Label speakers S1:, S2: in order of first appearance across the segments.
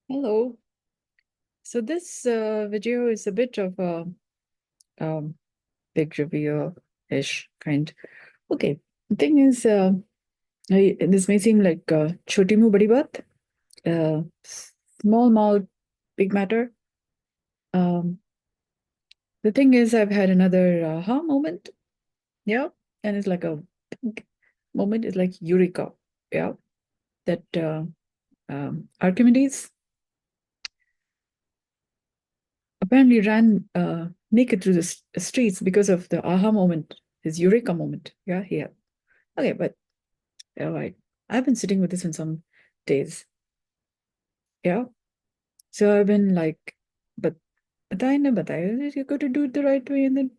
S1: Hello. So this video is a bit of a um, big review-ish kind. Okay, the thing is, this may seem like choti muh badi baat, small mouth, big matter. Um, the thing is, I've had another aha moment, yeah, and it's like a big moment. It's like eureka, yeah, that Archimedes apparently ran naked through the streets because of the aha moment, his eureka moment. Yeah, here. Okay, but all right. I've been sitting with this in some days. Yeah. So I've been like, but बताए ना बताए, you got to do it the right way and then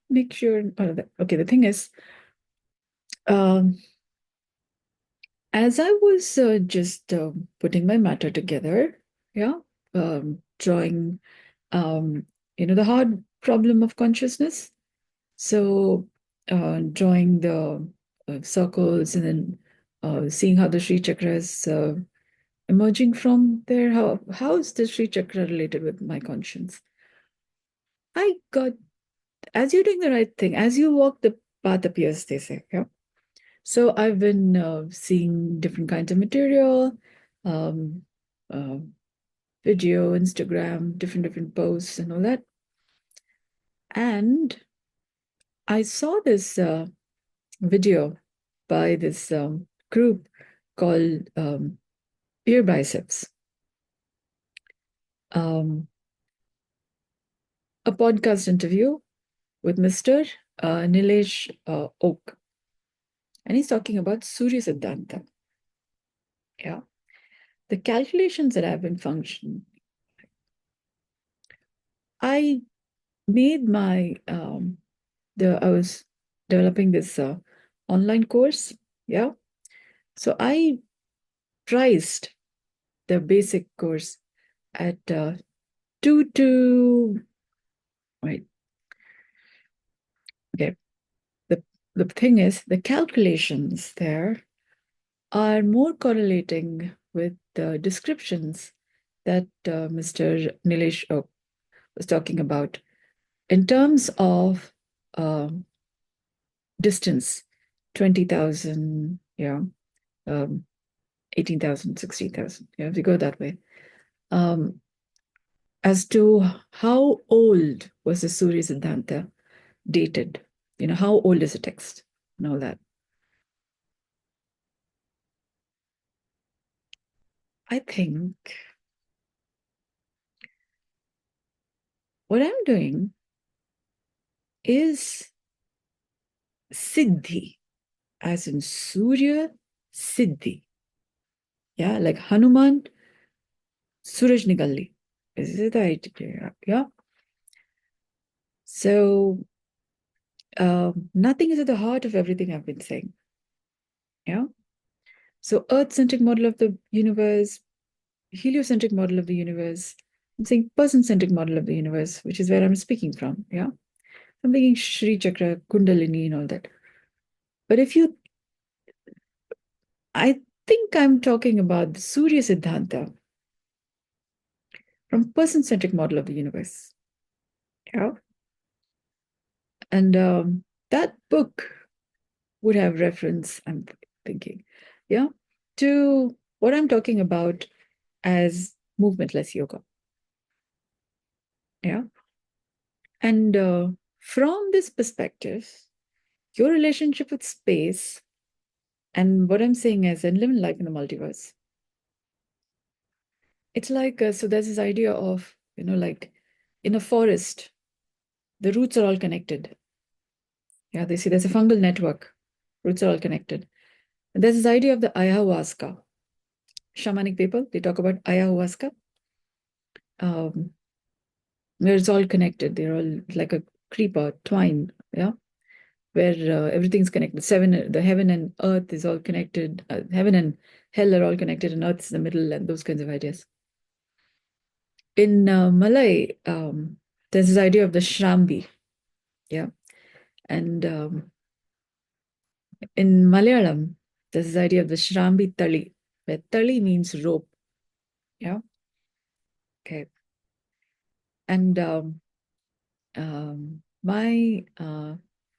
S1: make sure all of that. Okay, the thing is, um, as I was just putting my matter together, yeah, drawing, um, the hard problem of consciousness. So, drawing the circles and then seeing how the ShriChakra is emerging from there. How is the ShriChakra related with my conscience? I got, as you're doing the right thing, as you walk, the path appears, they say. Yeah. So I've been seeing different kinds of material, um, uh, video, Instagram, different posts, and all that. And I saw this video by this group called Ear Biceps, a podcast interview with Mr. Nilesh Oak. And he's talking about Surya Siddhaanta. Yeah. The calculations that have been functioning. I made my, I was developing this online course. Yeah. So I priced the basic course at two to, right. Okay. The thing is, the calculations there are more correlating with the descriptions that Mr. Nilesh Oak was talking about in terms of distance, 20,000, yeah, 18,000, 16,000. Yeah, if you go that way. As to how old was the Surya Siddhanta dated? How old is the text and all that? I think what I'm doing is Siddhi, as in Surya Siddhi. Yeah, like Hanuman, Suraj Nikalli. Is it the idea? Yeah. So nothing is at the heart of everything I've been saying. Yeah. So Earth-centric model of the universe, heliocentric model of the universe. I'm saying person-centric model of the universe, which is where I'm speaking from. Yeah. I'm thinking Shri Chakra, Kundalini, and all that. But I think I'm talking about the Surya Siddhanta from person-centric model of the universe. Yeah. And that book would have reference, I'm thinking, yeah, to what I'm talking about as movementless yoga. Yeah. And from this perspective, your relationship with space and what I'm saying is and living life in the multiverse. It's like, so there's this idea of, like in a forest, the roots are all connected. Yeah, they see there's a fungal network. Roots are all connected. And there's this idea of the ayahuasca. Shamanic people, they talk about ayahuasca. Where it's all connected. They're all like a creeper, twine, yeah, where everything's connected. The heaven and earth is all connected. Heaven and hell are all connected, and earth is the middle, and those kinds of ideas. In Malay, there's this idea of the Shrambi, yeah, and in Malayalam, there's this idea of the Shrambi Tali, where Tali means rope, Yeah. Okay. And my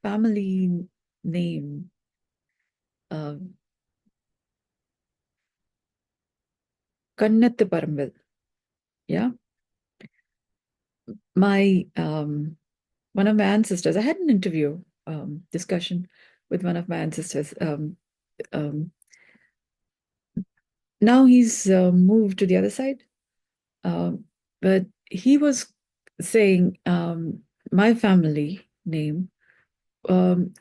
S1: family name, Kannathu Parambil. Yeah. My one of my ancestors, I had an interview discussion with one of my ancestors. Now he's moved to the other side. But he was saying my family name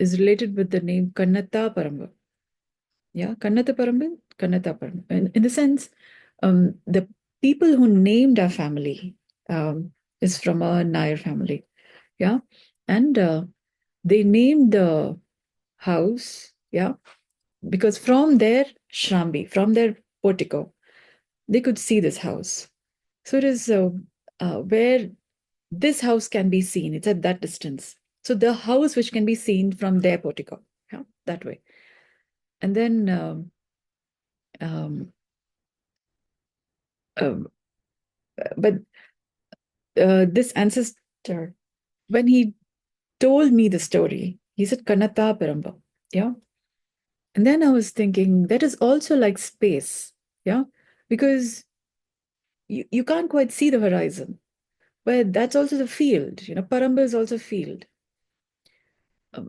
S1: is related with the name Kannatha Paramba. Yeah, Kannatha Paramba, Kannatha Paramba. In the sense, the people who named our family is from a Nair family. Yeah. And they named the house, yeah, because from their Shrambi, from their portico, they could see this house. So it is where this house can be seen. It's at that distance. So the house which can be seen from their portico, yeah, that way. And then, but this ancestor, when he told me the story, he said Kanata Peramba, yeah. And then I was thinking that is also like space, yeah, because you can't quite see the horizon, but that's also the field. Paramba is also field.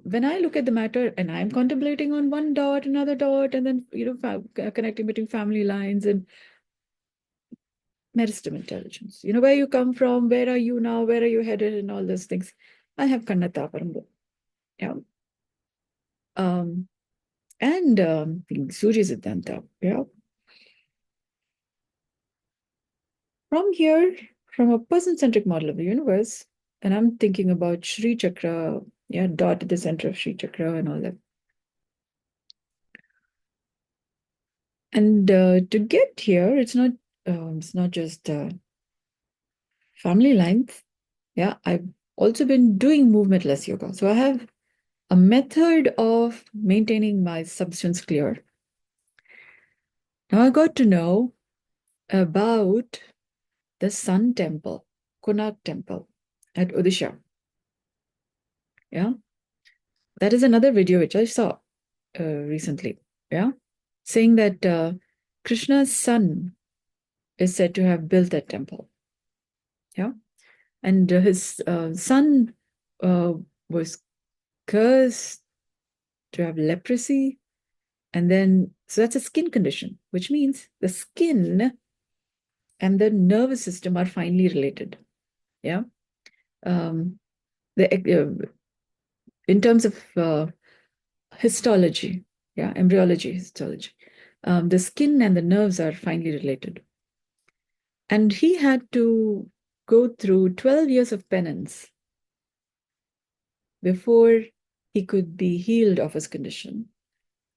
S1: When I look at the matter and I'm contemplating on one dot, another dot, and then connecting between family lines and meristem intelligence, where you come from, where are you now, where are you headed, and all those things. I have Kannata Parambo. Yeah. And Surya Siddhaanta. Yeah. From here, from a person-centric model of the universe, and I'm thinking about ShriChakra, yeah, dot at the center of ShriChakra and all that. And to get here, it's not just family lines. Yeah, I've also been doing movementless yoga. So I have a method of maintaining my substance clear. Now I got to know about the Sun Temple, Konark Temple at Odisha. Yeah, that is another video which I saw recently. Yeah, saying that Krishna's son is said to have built that temple. Yeah, and his son was cursed to have leprosy, and then so that's a skin condition, which means the skin and the nervous system are finely related. Yeah, in terms of histology, yeah, embryology, histology, the skin and the nerves are finely related. And he had to go through 12 years of penance before he could be healed of his condition.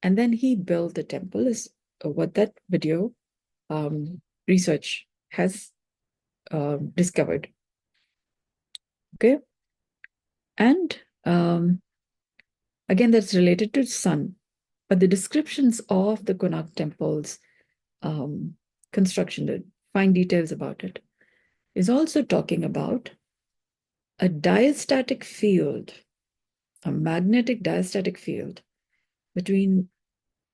S1: And then he built the temple, is what that video research has discovered. Okay. And again, that's related to sun. But the descriptions of the Konark temple's construction, the fine details about it, is also talking about a diastatic field, a magnetic diastatic field between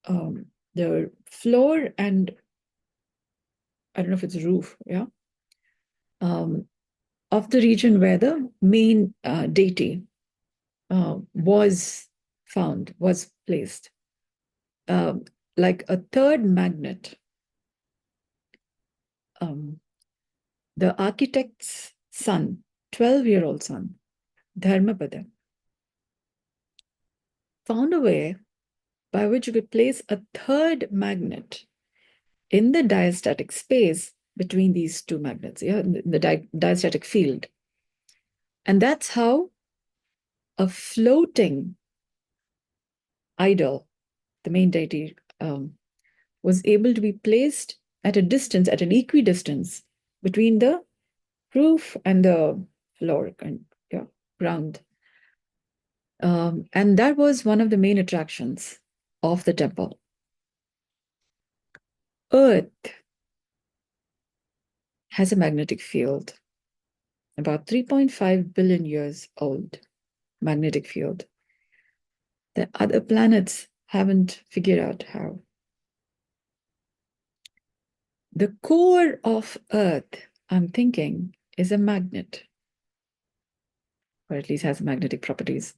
S1: the floor and I don't know if it's roof, yeah, of the region where the main deity was found, was placed. Like a third magnet. The architect's son, 12-year-old son, Dharmapada, found a way by which you could place a third magnet in the diastatic space between these two magnets, yeah, the diastatic field. And that's how a floating idol, the main deity, was able to be placed at a distance, at an equidistance between the roof and the floor and ground. And that was one of the main attractions of the temple. Earth has a magnetic field, about 3.5 billion years old magnetic field. The other planets haven't figured out how. The core of Earth, I'm thinking, is a magnet, or at least has magnetic properties.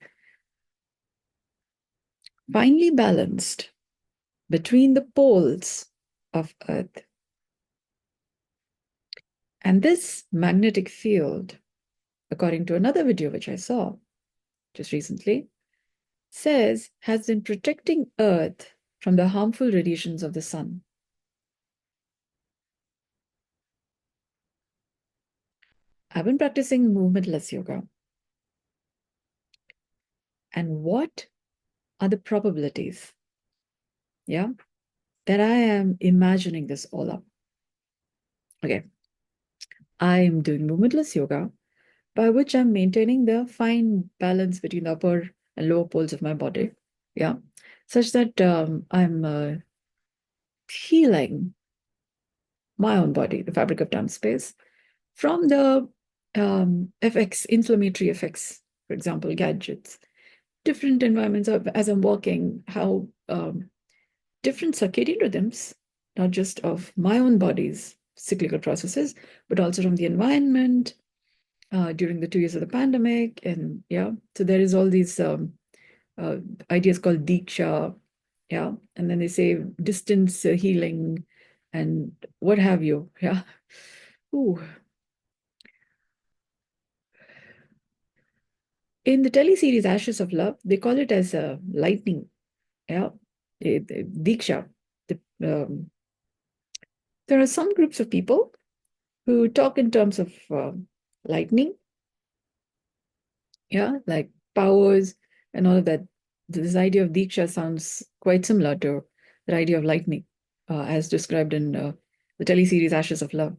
S1: Finely balanced between the poles of Earth. And this magnetic field, according to another video which I saw just recently, says has been protecting Earth from the harmful radiations of the sun. I've been practicing movementless yoga. And what are the probabilities, yeah, that I am imagining this all up? Okay, I am doing movementless yoga, by which I'm maintaining the fine balance between the upper and lower poles of my body, yeah, such that I'm healing my own body, the fabric of time space, from the effects, inflammatory effects, for example, gadgets, different environments as I'm walking, how different circadian rhythms, not just of my own body's cyclical processes, but also from the environment during the 2 years of the pandemic. And yeah, so there is all these ideas called Diksha, yeah, and then they say distance healing and what have you, yeah. Ooh. In the teleseries Ashes of Love, they call it as lightning, yeah, Diksha. The, there are some groups of people who talk in terms of lightning, yeah, like powers and all of that. This idea of Diksha sounds quite similar to the idea of lightning, as described in the teleseries Ashes of Love.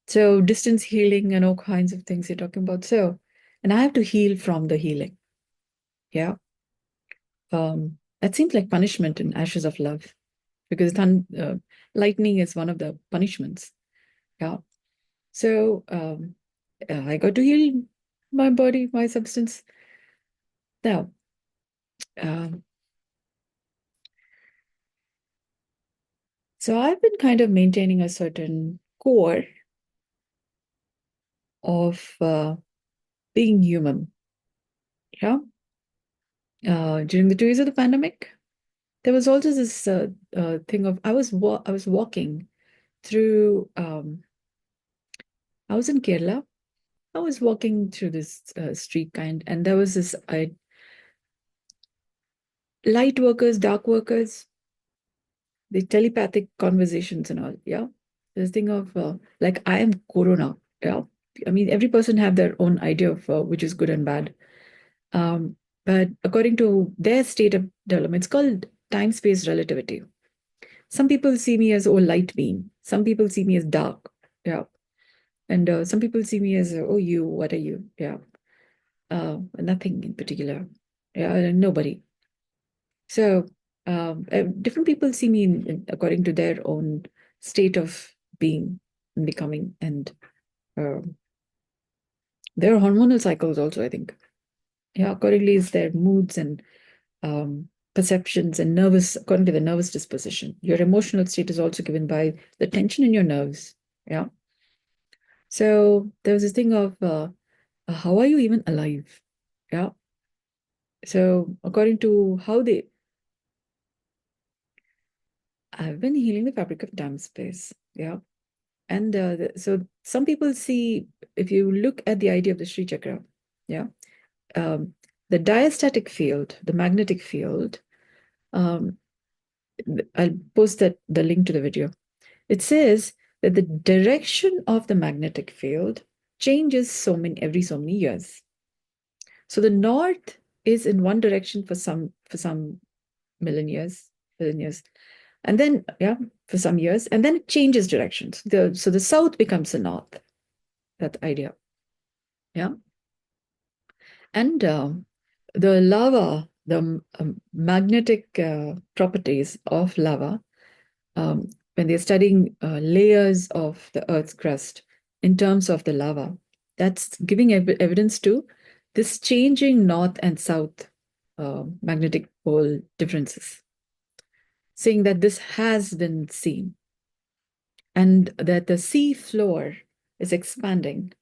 S1: So distance healing and all kinds of things you're talking about. So, and I have to heal from the healing. Yeah. That seems like punishment in Ashes of Love, because lightning is one of the punishments. Yeah. So I got to heal my body, my substance. Now, um, so I've been kind of maintaining a certain core of being human. Yeah. During the 2 years of the pandemic, there was also this thing of I was walking through. I was in Kerala. I was walking through this street and there was this light workers, dark workers, the telepathic conversations and all. Yeah, this thing of like I am Corona. Yeah, I mean every person have their own idea of which is good and bad. Um, but according to their state of development, it's called time-space relativity. Some people see me as, oh, light being. Some people see me as dark. Yeah. And some people see me as, oh, you, what are you? Yeah. Nothing in particular. Yeah, nobody. So different people see me according to their own state of being and becoming, and uh, their hormonal cycles also, I think. Yeah, accordingly is their moods and perceptions and nervous, according to the nervous disposition. Your emotional state is also given by the tension in your nerves. Yeah. So there was this thing of how are you even alive? Yeah. So according to how I've been healing the fabric of time space. Yeah. And so some people see, if you look at the idea of the ShriChakra, yeah, um, the diastatic field, the magnetic field, um, I'll post the link to the video. It says that the direction of the magnetic field changes every so many years. So the north is in one direction for some billion years, and then for some years, and then it changes directions. So the south becomes the north. That idea, yeah, and the lava, the magnetic properties of lava, when they're studying layers of the Earth's crust, in terms of the lava. That's giving evidence to this changing north and south magnetic pole differences, saying that this has been seen and that the sea floor is expanding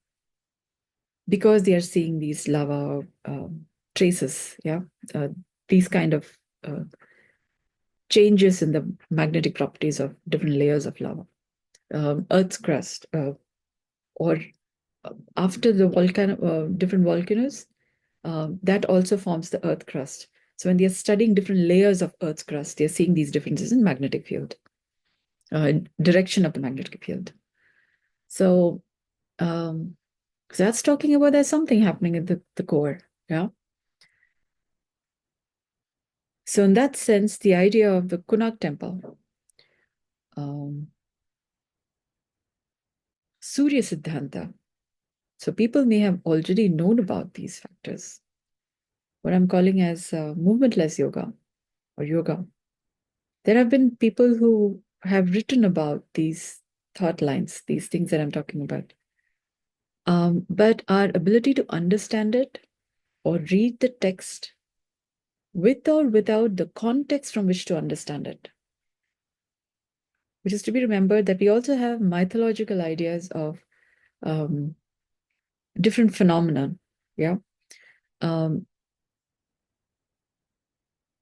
S1: because they are seeing these lava traces, these kind of changes in the magnetic properties of different layers of lava. Earth's crust, or after the different volcanoes, that also forms the Earth crust. So when they are studying different layers of Earth's crust, they are seeing these differences in magnetic field, direction of the magnetic field. So that's talking about there's something happening at the core, yeah. So in that sense, the idea of the Kunak temple, Surya Siddhaanta. So people may have already known about these factors, what I'm calling as movementless yoga or yoga. There have been people who have written about these thought lines, these things that I'm talking about. But our ability to understand it or read the text with or without the context from which to understand it, which is to be remembered that we also have mythological ideas of different phenomena, yeah.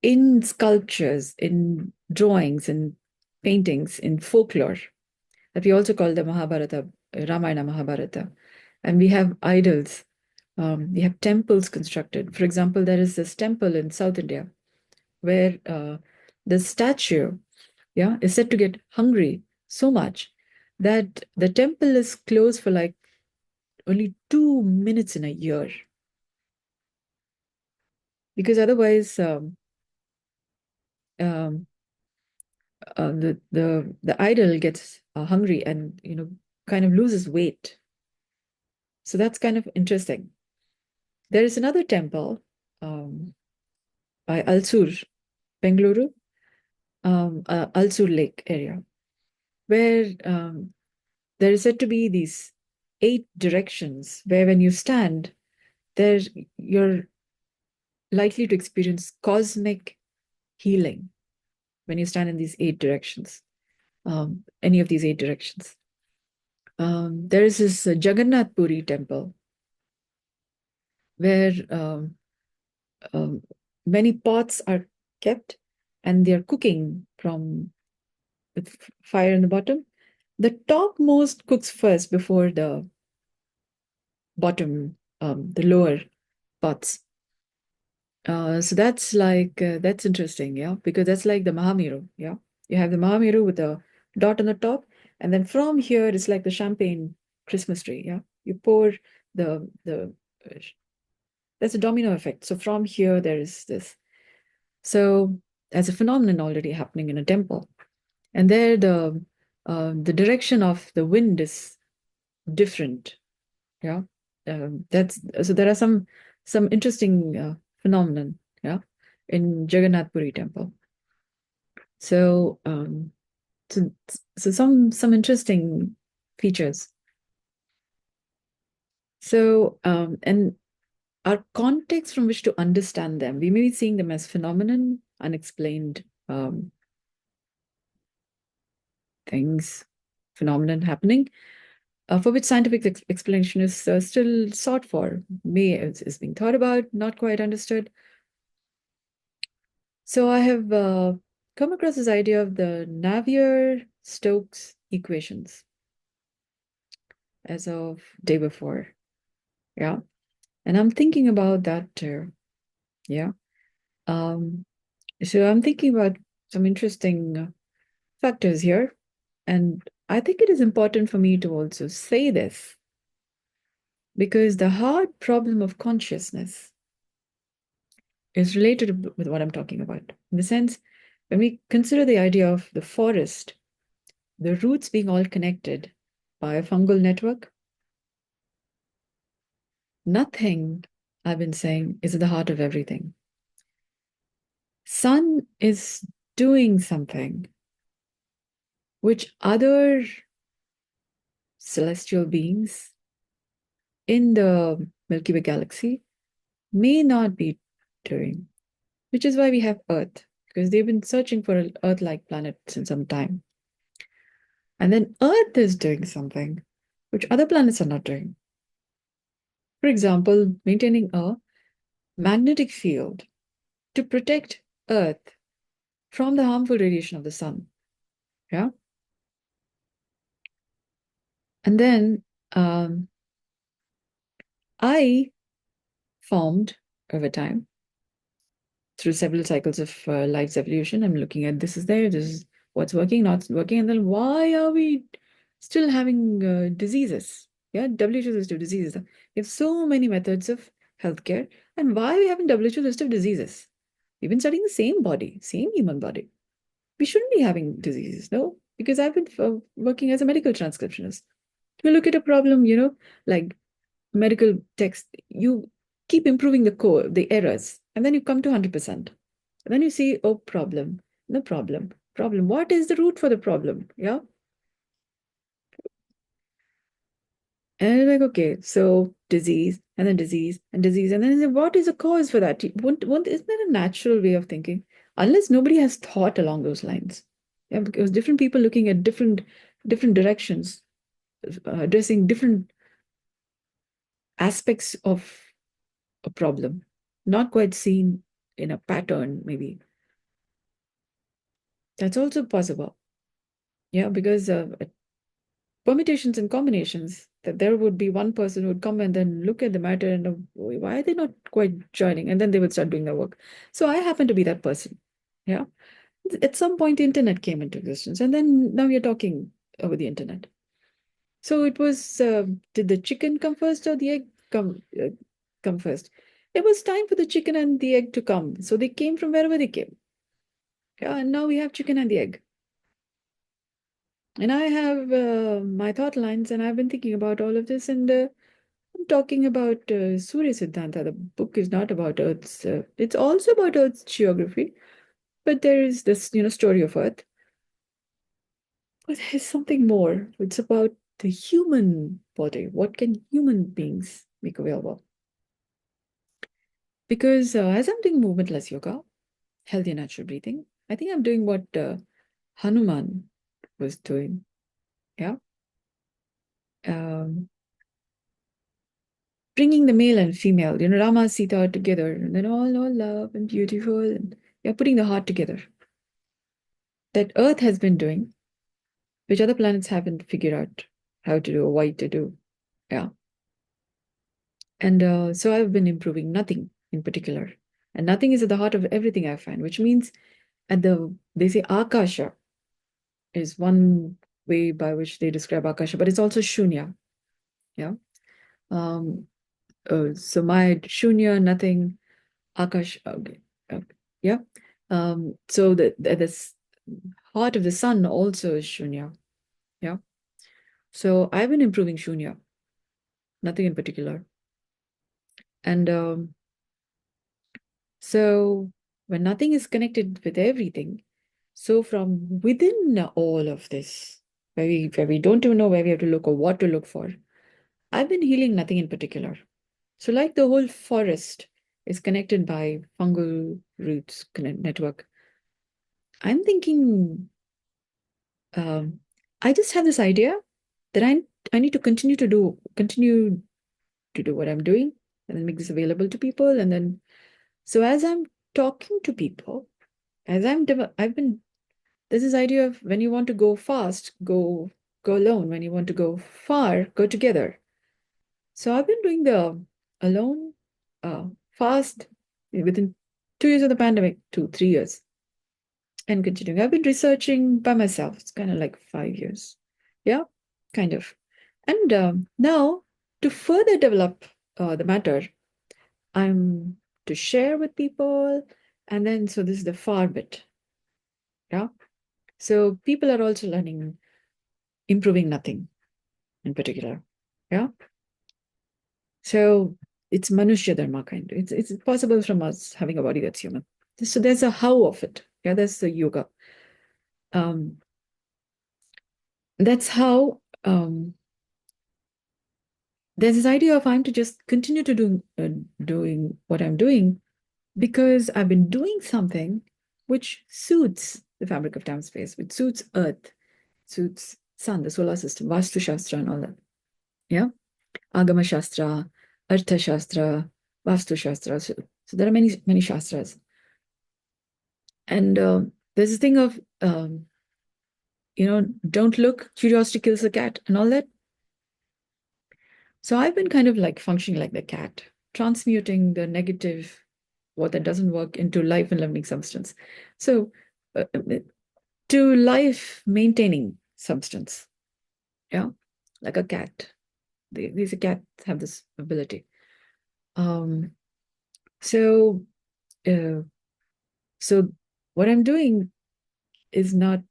S1: In sculptures, in drawings, in paintings, in folklore, that we also call the Mahabharata, Ramayana Mahabharata. And we have idols, we have temples constructed. For example, there is this temple in South India where the statue, is said to get hungry so much that the temple is closed for like only 2 minutes in a year. Because otherwise, the idol gets hungry and kind of loses weight. So that's kind of interesting. There is another temple by Alsur, Bengaluru, Alsur Lake area, where there is said to be these 8 directions where when you stand, there you're likely to experience cosmic healing when you stand in these 8 directions, any of these 8 directions. There is this Jagannath Puri temple where many pots are kept and they are cooking with fire in the bottom. The topmost cooks first before the bottom, the lower pots. So that's that's interesting, because that's like the Mahameru, You have the Mahameru with the dot on the top, and then from here it's like the champagne Christmas tree, You pour the that's a domino effect. So from here there is this. So as a phenomenon already happening in a temple, and there the direction of the wind is different, that's so there are some interesting phenomenon, in Jagannath Puri temple. So so some interesting features. So and our context from which to understand them, we may be seeing them as phenomenon, unexplained things, phenomenon happening, for which scientific explanation is still sought for, is being thought about, not quite understood. So I have come across this idea of the Navier-Stokes equations as of day before, and I'm thinking about that too, so I'm thinking about some interesting factors here, and I think it is important for me to also say this because the hard problem of consciousness is related with what I'm talking about. In the sense, when we consider the idea of the forest, the roots being all connected by a fungal network, nothing, I've been saying, is at the heart of everything. Sun is doing something which other celestial beings in the Milky Way galaxy may not be doing, which is why we have Earth, because they've been searching for an Earth-like planet since some time. And then Earth is doing something which other planets are not doing. For example, maintaining a magnetic field to protect Earth from the harmful radiation of the sun. Yeah. And then I formed over time through several cycles of life's evolution. I'm looking at this is there, this is what's working, not working, and then why are we still having diseases? Yeah, WHO list of diseases. We have so many methods of healthcare, and why are we having WHO list of diseases? We've been studying the same body, same human body. We shouldn't be having diseases, no? Because I've been working as a medical transcriptionist. We look at a problem, like medical text, you keep improving the code, the errors, and then you come to 100%. And then you see, oh, problem, no problem, problem. What is the root for the problem? Yeah. And you're like, okay, so disease, and then disease, and disease, and then what is the cause for that? Isn't that a natural way of thinking? Unless nobody has thought along those lines. Yeah, because different people looking at different directions, addressing different aspects of a problem, not quite seen in a pattern, maybe. That's also possible. Yeah, because permutations and combinations, that there would be one person who would come and then look at the matter and why are they not quite joining? And then they would start doing their work. So I happen to be that person. Yeah. At some point, the internet came into existence, and then now you're talking over the internet. So it was, did the chicken come first or the egg come first? It was time for the chicken and the egg to come. So they came from wherever they came. Yeah, and now we have chicken and the egg. And I have my thought lines, and I've been thinking about all of this, and I'm talking about Surya Siddhaanta. The book is not about Earth's, it's also about Earth's geography, but there is this, story of Earth. But there's something more. It's about the human body. What can human beings make available? Because as I'm doing movementless yoga, healthy and natural breathing, I think I'm doing what Hanuman was doing. Yeah. Bringing the male and female, Rama, Sita together, and then all love and beautiful, and putting the heart together. That Earth has been doing, which other planets haven't figured out how to do or why to do. Yeah. And so I've been improving nothing in particular. And nothing is at the heart of everything I find, which means they say Akasha is one way by which they describe Akasha, but it's also Shunya. Yeah. So my Shunya, nothing, Akash, okay. Yeah. So the heart of the sun also is Shunya. Yeah. So I've been improving Shunya, nothing in particular. And so when nothing is connected with everything, so from within all of this, where we don't even know where we have to look or what to look for, I've been healing nothing in particular. So like the whole forest is connected by fungal roots network, I'm thinking, I just have this idea that I need to continue to do what I'm doing, and then make this available to people. And then, so as I'm talking to people, I've been, there's this idea of when you want to go fast, go alone. When you want to go far, go together. So I've been doing the alone, fast within 2 years of the pandemic, 3 years, and continuing. I've been researching by myself. It's kind of like 5 years. Yeah, kind of. And now, to further develop the matter, I'm to share with people. And then, so this is the far bit. Yeah. So people are also learning, improving nothing in particular. Yeah. So it's Manushya Dharma kind. It's possible from us having a body that's human. So there's a how of it. Yeah, that's the yoga. That's how there's this idea of I'm to just continue to doing what I'm doing because I've been doing something which suits the fabric of time space, which suits Earth, suits Sun, the solar system, Vastu Shastra, and all that. Yeah, Agama Shastra, Artha Shastra, Vastu Shastra. So there are many shastras, and there's this thing of don't look, curiosity kills the cat, and all that. So I've been kind of like functioning like the cat, transmuting the negative, what that doesn't work, into life and learning substance. So to life maintaining substance, yeah, like a cat. These cats have this ability. Um, so, uh, so what I'm doing is not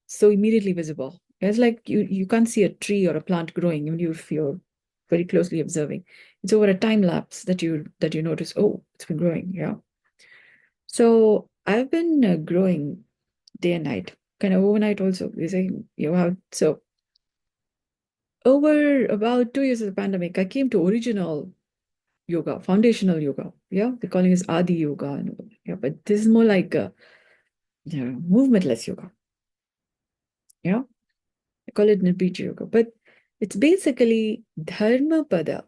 S1: so immediately visible. It's like you can't see a tree or a plant growing, even if you're very closely observing. It's over a time lapse that you notice, oh, it's been growing. Yeah. So I've been growing day and night, kind of overnight also. You say you have so over about 2 years of the pandemic, I came to original yoga, foundational yoga. Yeah, they're calling it Adi yoga. And, yeah, but this is more like movementless yoga. Yeah, I call it Nirbeach yoga, but it's basically Dharma Pada.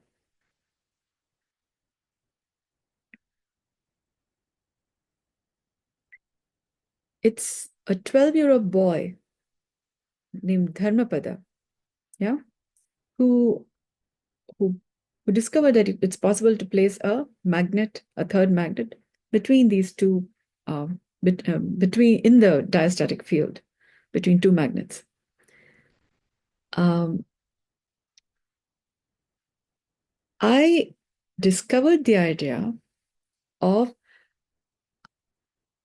S1: It's a 12-year-old boy named Dharma Pada, yeah, who who who discovered that it's possible to place a third magnet between these two, between in the diastatic field between two magnets. Um, I discovered the idea of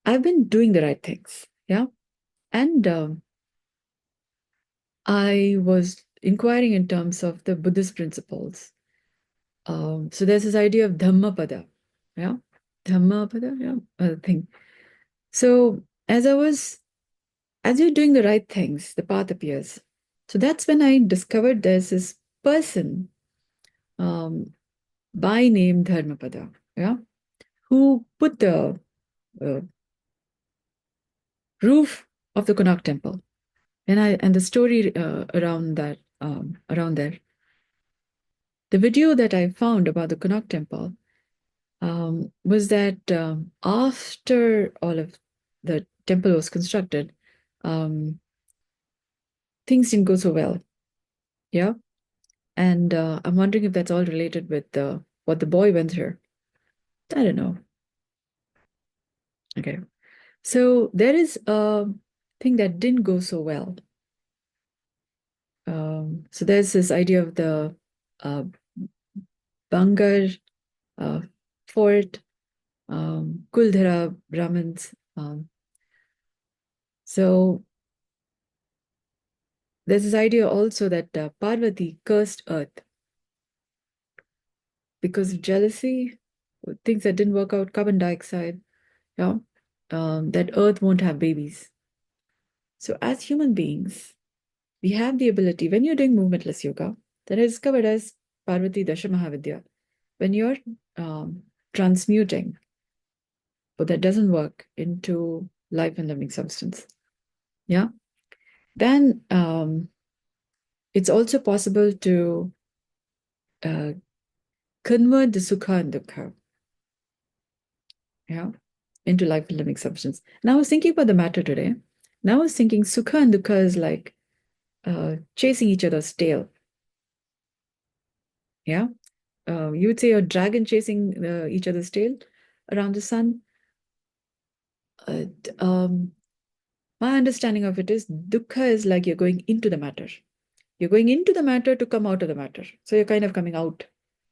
S1: I've been doing the right things, yeah, and I was inquiring in terms of the Buddhist principles. So there's this idea of Dhammapada, yeah, Dhammapada, yeah, thing. So as you're doing the right things, the path appears. So that's when I discovered there's this person um, by name Dharmapada, yeah, who put the uh, roof of the Konark temple, and the story around there. The video that I found about the Konark temple was that after all of the temple was constructed, um, things didn't go so well. Yeah. And I'm wondering if that's all related with what the boy went through. I don't know. Okay. So there is a thing that didn't go so well. So there's this idea of the uh, Bangar uh, fort, Kuldhara Brahmins. So there's this idea also that Parvati cursed Earth because of jealousy, things that didn't work out, carbon dioxide, yeah, that Earth won't have babies. So as human beings, we have the ability, when you're doing movementless yoga, that is covered as Parvati Dasha Mahavidya, when you're transmuting but that doesn't work into life and living substance, yeah, then it's also possible to uh, convert the sukha and dukkha, yeah, into life and living substance. And I was thinking about the matter today. Now I was thinking sukha and dukkha is like chasing each other's tail. Yeah. You would say a dragon chasing each other's tail around the sun. Uh, my understanding of it is dukkha is like you're going into the matter. You're going into the matter to come out of the matter. So you're kind of coming out.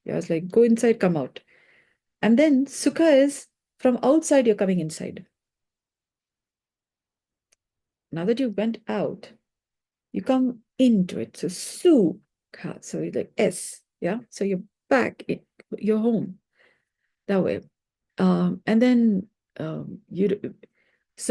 S1: Yeah, it's like go inside, come out. And then sukha is from outside, you're coming inside. Now that you went out, you come into it. So sukha. So you're like S. Yeah. So you're back. You're home. That way. And then it's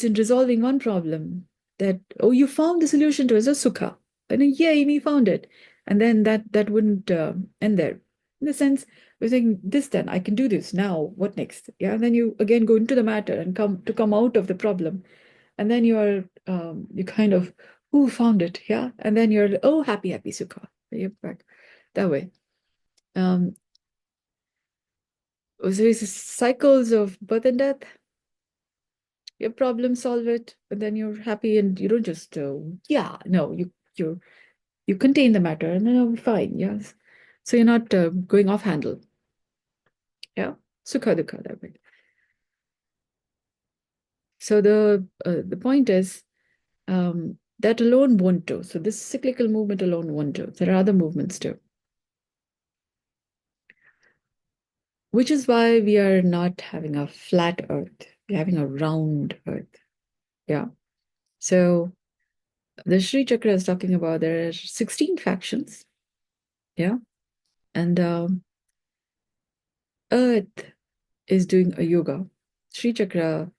S1: in resolving one problem that, oh, you found the solution to it, so sukha. And yay, we found it. And then that wouldn't end there. In the sense, we're saying this, then I can do this now. What next? Yeah. And then you again go into the matter and come out of the problem. And then you're you kind of, who found it? Yeah. And then you're, oh, happy, happy, sukha. You're back that way. So it's cycles of birth and death. You problem solve it, and then you're happy, and you don't just yeah, no, you contain the matter, and then you'll be fine. Yes, so you're not going off handle. Yeah, sukha dukha that way. So the point is that alone won't do. So this cyclical movement alone won't do. There are other movements too, which is why we are not having a flat Earth. We're having a round Earth. Yeah. So the ShriChakra is talking about there are 16 factions. Yeah. And Earth is doing a yoga. ShriChakra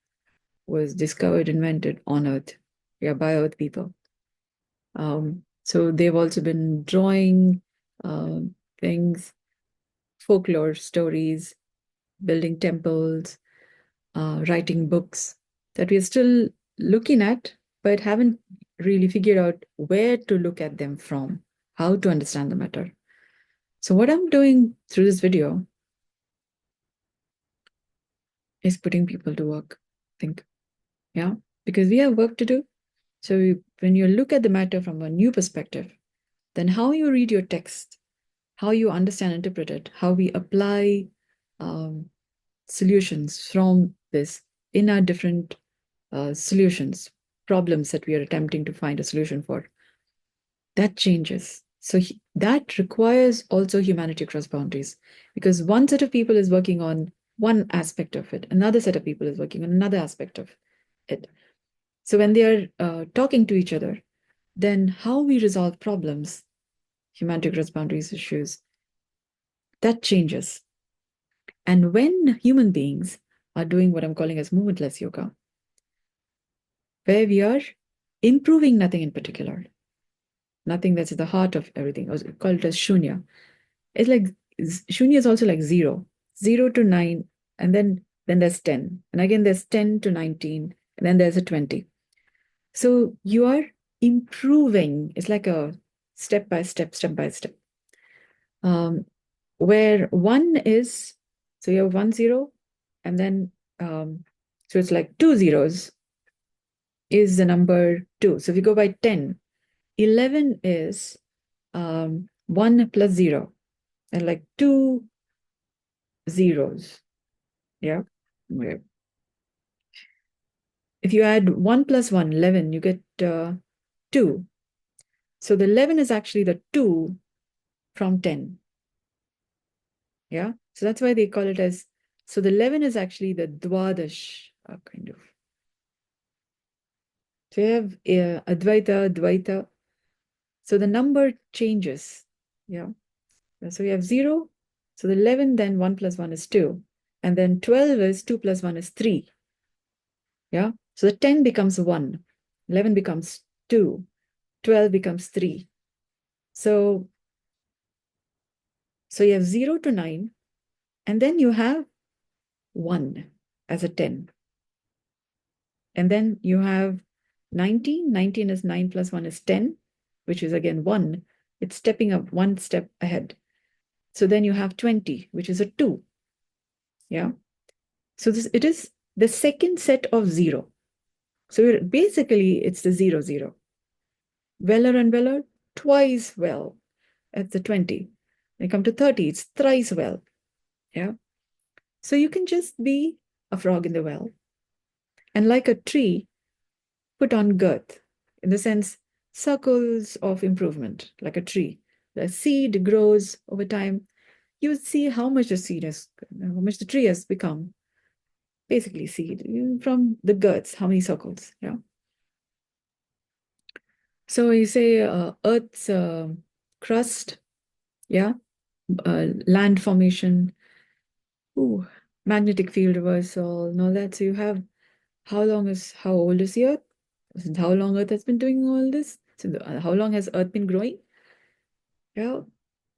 S1: was discovered, invented on Earth. Yeah, by Earth people. So they've also been drawing things, folklore stories, building temples, writing books that we're still looking at, but haven't really figured out where to look at them from, how to understand the matter. So what I'm doing through this video is putting people to work, I think. Yeah, because we have work to do. So when you look at the matter from a new perspective, then how you read your text, how you understand, interpret it, how we apply solutions from this in our different solutions, problems that we are attempting to find a solution for, that changes. So that requires also humanity across boundaries, because one set of people is working on one aspect of it, another set of people is working on another aspect of it. So when they are talking to each other, then how we resolve problems, humanity across boundaries issues, that changes. And when human beings are doing what I'm calling as movementless yoga, where we are improving nothing in particular, nothing that's at the heart of everything, or call it as shunya. It's like shunya is also like 0 to 9, and then there's 10, and again there's 10 to 19, and then there's a 20. So you are improving. It's like a step by step, step by step. Where 1 is, so you have 1 0, and then so it's like 2 zeros is the number 2. So if you go by 10, 11 is 1 plus 0, and like 2 zeros. Yeah. Okay. If you add 1 plus 1, 11, you get 2. So the 11 is actually the 2 from 10. Yeah. So that's why they call it as, so the 11 is actually the Dwadash kind of. So you have Advaita, Dvaita. So the number changes. Yeah. So you have 0. So the 11, then 1 plus 1 is 2. And then 12 is 2 plus 1 is 3. Yeah. So the 10 becomes 1. 11 becomes 2. 12 becomes 3. So you have 0 to 9. And then you have 1 as a 10. And then you have 19. 19 is 9 plus 1 is 10, which is again 1. It's stepping up one step ahead. So then you have 20, which is a 2. Yeah. So it is the second set of 0. So basically, it's the 0, 0. Weller and Weller, twice well. That's the 20. When you come to 30, it's thrice well. Yeah. So you can just be a frog in the well. And like a tree, put on girth, in the sense, circles of improvement, like a tree. The seed grows over time. You would see how much how much the tree has become. Basically, seed from the girths, how many circles. Yeah. So you say Earth's crust, yeah, land formation, magnetic field reversal, and all that. So you have how old is the Earth? How long Earth has been doing all this? So how long has Earth been growing? Yeah.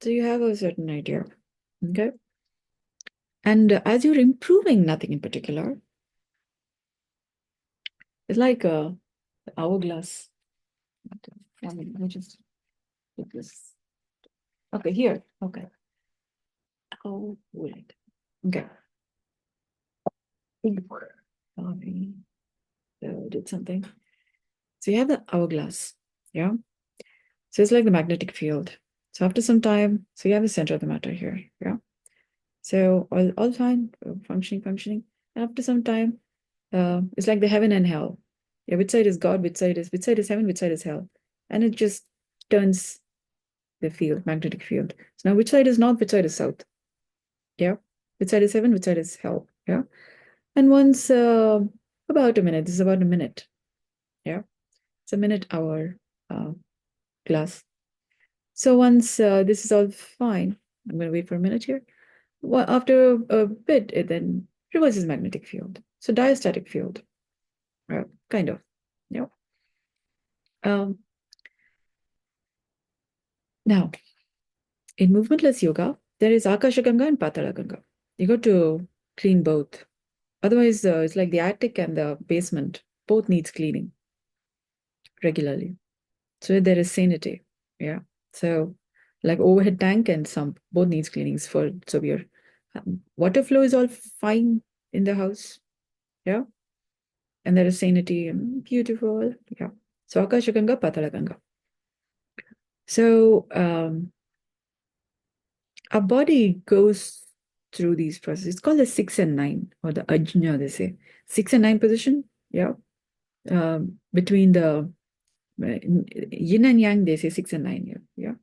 S1: So you have a certain idea. Okay. And as you're improving nothing in particular, it's like a hourglass. Let me just put this. Okay, here. Okay. Oh, wait. Okay. Sorry. Did something. So you have the hourglass. Yeah. So it's like the magnetic field. So after some time, so you have the center of the matter here. Yeah. So all fine, functioning. And after some time, it's like the heaven and hell. Yeah, which side is God, which side is heaven, which side is hell. And it just turns the field, magnetic field. So now which side is north, which side is south? Yeah. Which side is heaven, which side is hell? Yeah. And once about a minute, this is about a minute. Yeah. It's a minute hour glass. So once this is all fine, I'm going to wait for a minute here. Well, after a bit, it then reverses magnetic field. So diastatic field, kind of. Yeah. Now, in movementless yoga, there is Akasha Ganga and Patala Ganga. You got to clean both. Otherwise, it's like the attic and the basement both needs cleaning regularly. So there is sanity. Yeah. So like overhead tank and sump both needs cleanings for severe. Water flow is all fine in the house. Yeah. And there is sanity and beautiful. Yeah. So Akasha Ganga, Patala Ganga. So our body goes through these processes. It's called the 6 and 9 or the ajna, they say. 6 and 9 position. Yeah. Between the yin and yang, they say 6 and 9 here. Yeah.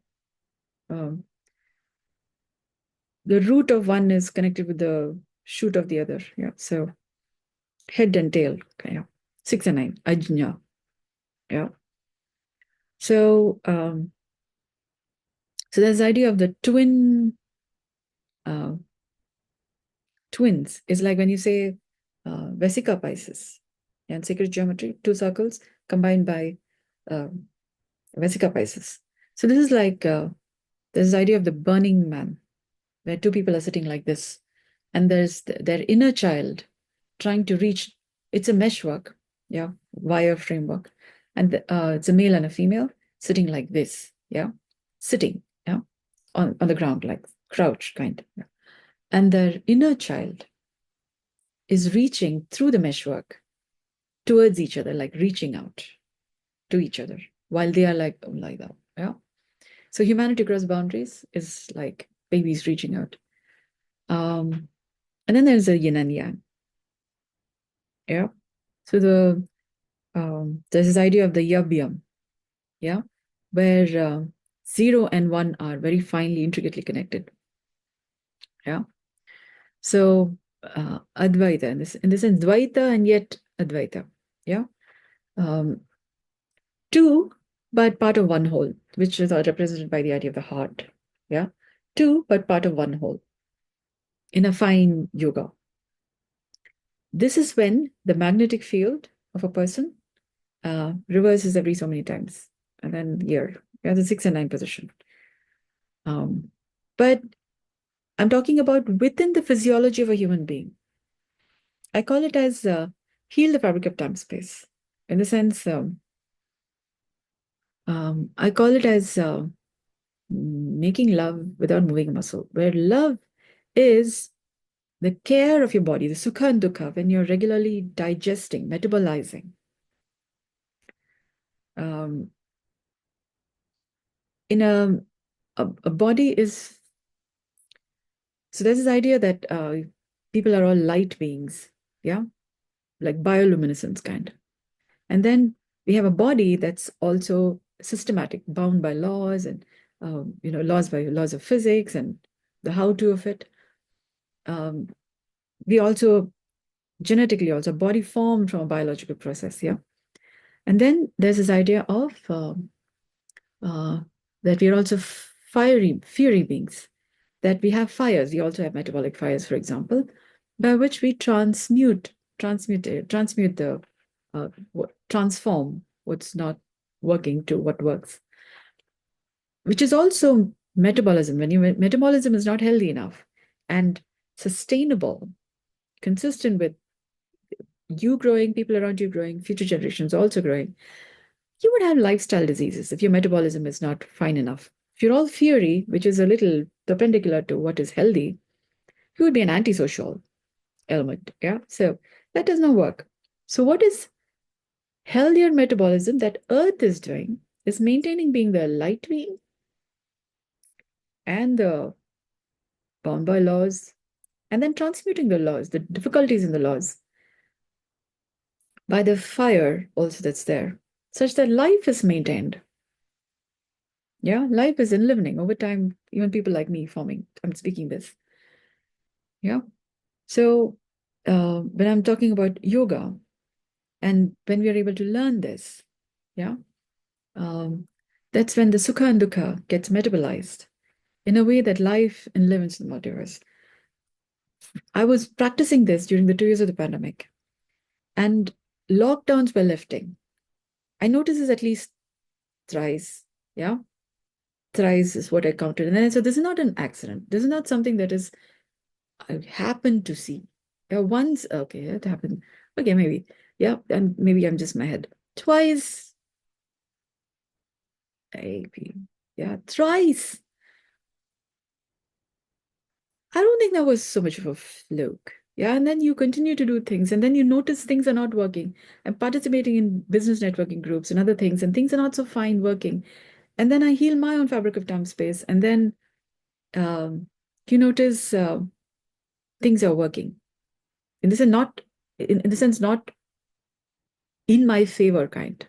S1: The root of one is connected with the shoot of the other. Yeah. So head and tail. Yeah. 6 and 9. Ajna. Yeah. So so there's the idea of the twins. It's like when you say Vesica Pisces and sacred geometry, two circles combined by Vesica Pisces. So this is like there's this idea of the burning man, where two people are sitting like this, and there's their inner child trying to reach. It's a meshwork, yeah, wire framework, and it's a male and a female sitting like this, yeah, sitting, yeah, on the ground, like crouch kind, yeah. And their inner child is reaching through the meshwork towards each other, like reaching out to each other while they are like that, yeah. So humanity across boundaries is like babies reaching out. And then there's a yin and yang. Yeah. So there's this idea of the yab-yam, yeah, where 0 and 1 are very finely, intricately connected. Yeah. So Advaita, in this sense, Dvaita and yet Advaita. Yeah. Two, but part of one whole, which is represented by the idea of the heart. Yeah. Two, but part of one whole in a fine yoga. This is when the magnetic field of a person reverses every so many times. And then here, you have the 6 and 9 position. But I'm talking about within the physiology of a human being. I call it as heal the fabric of time space. In the sense, I call it as making love without moving a muscle, where love is the care of your body, the sukha and dukkha, when you're regularly digesting, metabolizing. In a body is, so there's this idea that people are all light beings, yeah, like bioluminescence kind. And then we have a body that's also systematic, bound by laws and laws of physics and the how-to of it. We also genetically also body formed from a biological process, yeah. And then there's this idea of that we are also fiery beings, that we have fires. We also have metabolic fires, for example, by which we transmute the transform what's not working to what works, which is also metabolism, when your metabolism is not healthy enough and sustainable, consistent with you growing, people around you growing, future generations also growing, you would have lifestyle diseases if your metabolism is not fine enough. If you're all fiery, which is a little perpendicular to what is healthy, you would be an antisocial element. Yeah. So that does not work. So what is healthier metabolism that Earth is doing is maintaining being the light being and the bound by laws, and then transmuting the laws, the difficulties in the laws, by the fire also that's there, such that life is maintained. Yeah, life is enlivening over time, even people like me forming. I'm speaking this. Yeah. So when I'm talking about yoga, and when we are able to learn this, yeah, that's when the sukha and dukkha gets metabolized in a way that life enlivens in the multiverse. I was practicing this during the 2 years of the pandemic, and lockdowns were lifting. I noticed this at least thrice. Yeah. Thrice is what I counted. And then I said, this is not an accident. This is not something that is, I happened to see. Yeah, once, okay, it happened. Okay, maybe. Yeah, and maybe I'm just in my head. Twice, maybe. Yeah, thrice. I don't think that was so much of a fluke. Yeah, and then you continue to do things, and then you notice things are not working. I'm participating in business networking groups and other things, and things are not so fine working. And then I heal my own fabric of time space, and then you notice things are working. In this, not in the sense, not in my favor kind,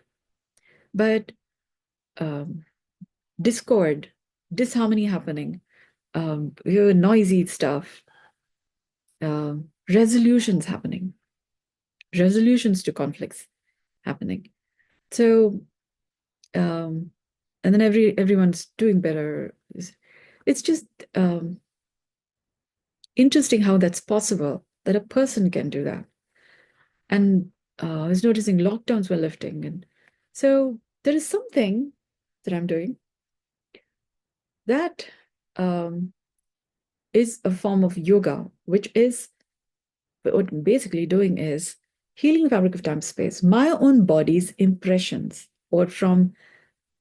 S1: but discord, disharmony happening, noisy stuff, resolutions happening, resolutions to conflicts happening. So, and then everyone's doing better. It's just interesting how that's possible, that a person can do that. And I was noticing lockdowns were lifting. And so there is something that I'm doing that is a form of yoga, which is what I'm basically doing is healing the fabric of time space, my own body's impressions, or from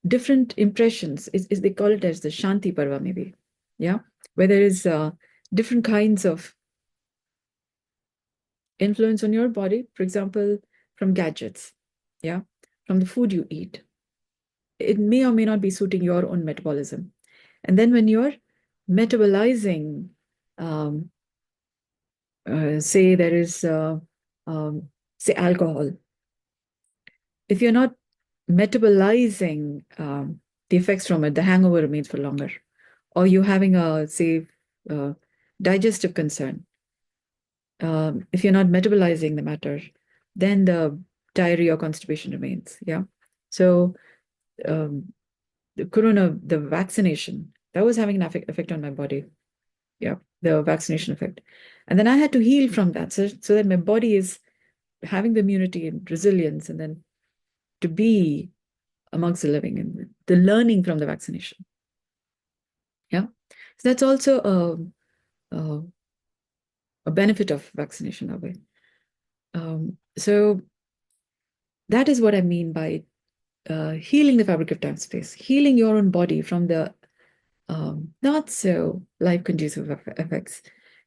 S1: different impressions. Is they call it as the Shanti Parva, maybe. Yeah. Where there is different kinds of influence on your body, for example, from gadgets. Yeah. From the food you eat. It may or may not be suiting your own metabolism. And then when you're metabolizing, say there is, say, alcohol. If you're not metabolizing the effects from it, the hangover remains for longer. Or you're having a, say, digestive concern. If you're not metabolizing the matter, then the diarrhea or constipation remains. Yeah. So the the vaccination, that was having an effect on my body. Yeah, the vaccination effect. And then I had to heal from that, so that my body is having the immunity and resilience, and then to be amongst the living and the learning from the vaccination. Yeah. So that's also a benefit of vaccination that way. So that is what I mean by healing the fabric of time space, healing your own body from the not so life conducive effects.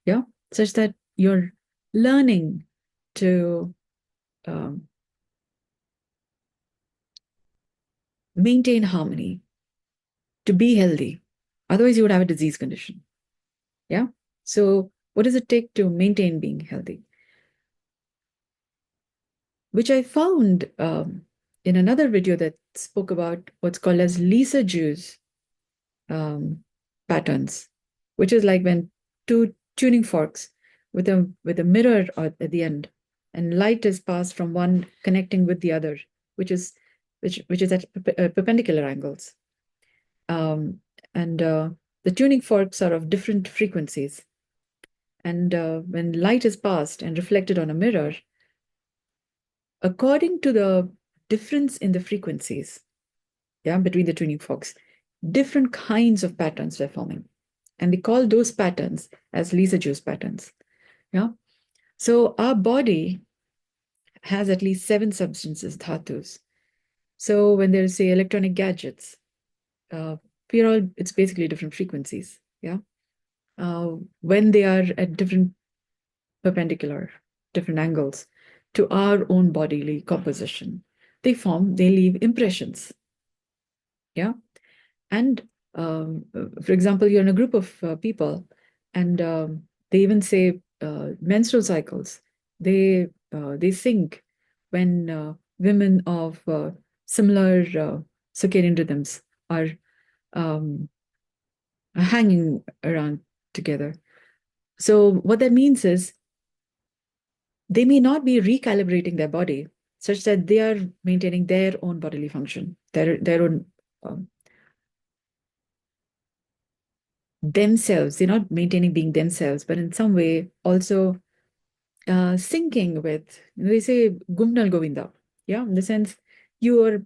S1: Yeah. Such that you're learning to maintain harmony, to be healthy. Otherwise, you would have a disease condition. Yeah. So what does it take to maintain being healthy? Which I found in another video that spoke about what's called as Lisa Jew's patterns, which is like when two tuning forks with a mirror at the end, and light is passed from one connecting with the other, which is at perpendicular angles. And the tuning forks are of different frequencies. And when light is passed and reflected on a mirror, according to the difference in the frequencies, yeah, between the tuning forks, different kinds of patterns they're forming. And they call those patterns as Lisa-Jones patterns. Yeah. So our body has at least 7 substances, dhatus. So when there's, say, electronic gadgets, it's basically different frequencies. Yeah. When they are at different different angles to our own bodily composition, they leave impressions. Yeah. And for example, you're in a group of people, and they even say menstrual cycles. They sync when women of similar circadian rhythms are um, hanging around together. So what that means is they may not be recalibrating their body such that they are maintaining their own bodily function, their own themselves. They're not maintaining being themselves, but in some way also syncing with, they say Gumnal Govinda. Yeah, in the sense you're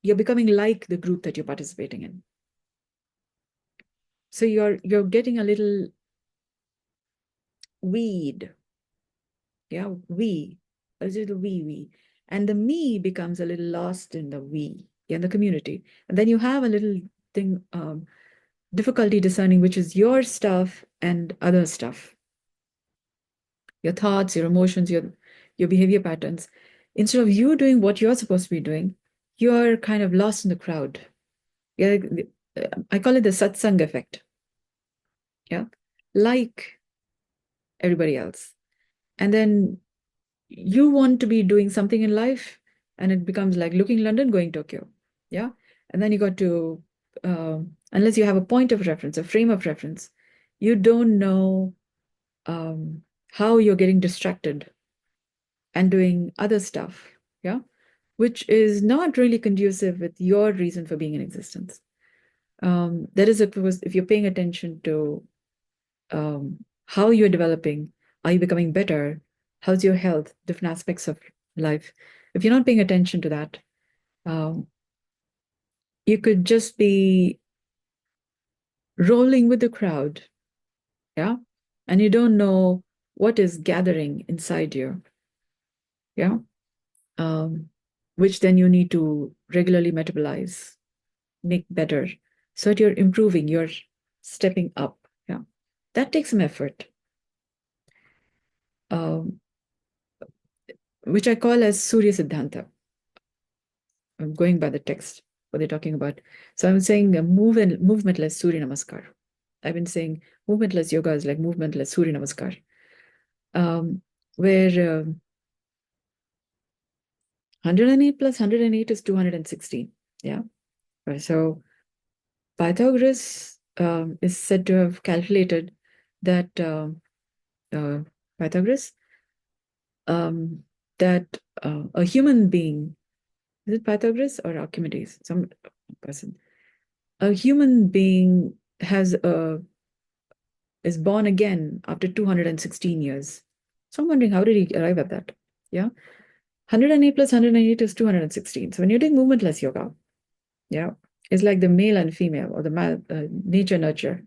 S1: becoming like the group that you're participating in. So you're getting a little weed. Yeah, a little we. And the me becomes a little lost in the we, in the community. And then you have a little thing, difficulty discerning which is your stuff and other stuff. Your thoughts, your emotions, your behavior patterns. Instead of you doing what you're supposed to be doing, you're kind of lost in the crowd. Yeah, I call it the satsang effect. Yeah, like everybody else. And then you want to be doing something in life, and it becomes like looking London, going Tokyo. Yeah. And then you got to, unless you have a point of reference, a frame of reference, you don't know how you're getting distracted and doing other stuff. Yeah. Which is not really conducive with your reason for being in existence. That is, if you're paying attention to how you're developing, are you becoming better? How's your health? Different aspects of life. If you're not paying attention to that, you could just be rolling with the crowd, yeah, and you don't know what is gathering inside you, yeah, which then you need to regularly metabolize, make better, so that you're improving, you're stepping up, yeah. That takes some effort. Which I call as Surya Siddhaanta. I'm going by the text, what they're talking about. So I'm saying movementless Surya Namaskar. I've been saying movementless yoga is like movementless Surya Namaskar, where 108 plus 108 is 216. Yeah. So Pythagoras is said to have calculated that Pythagoras that a human being, is it Pythagoras or Archimedes? Some person. A human being is born again after 216 years. So I'm wondering, how did he arrive at that? Yeah. 108 plus 108 is 216. So when you're doing movementless yoga, yeah, it's like the male and female, or the nature nurture,